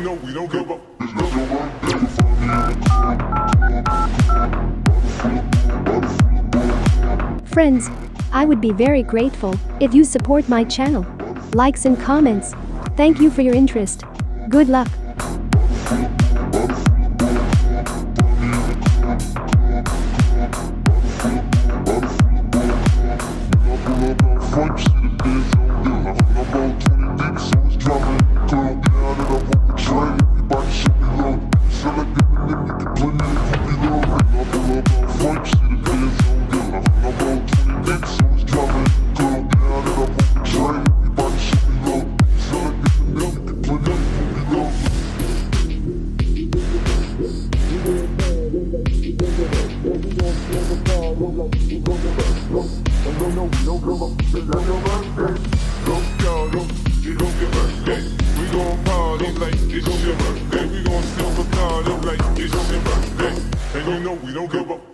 you know we don't give up. Friends, I would be very grateful if you support my channel. Likes and comments. Thank you for your interest. Good luck. We gon' party like it's your birthday. We gon' sip a card like it's your birthday. And you know we don't give up.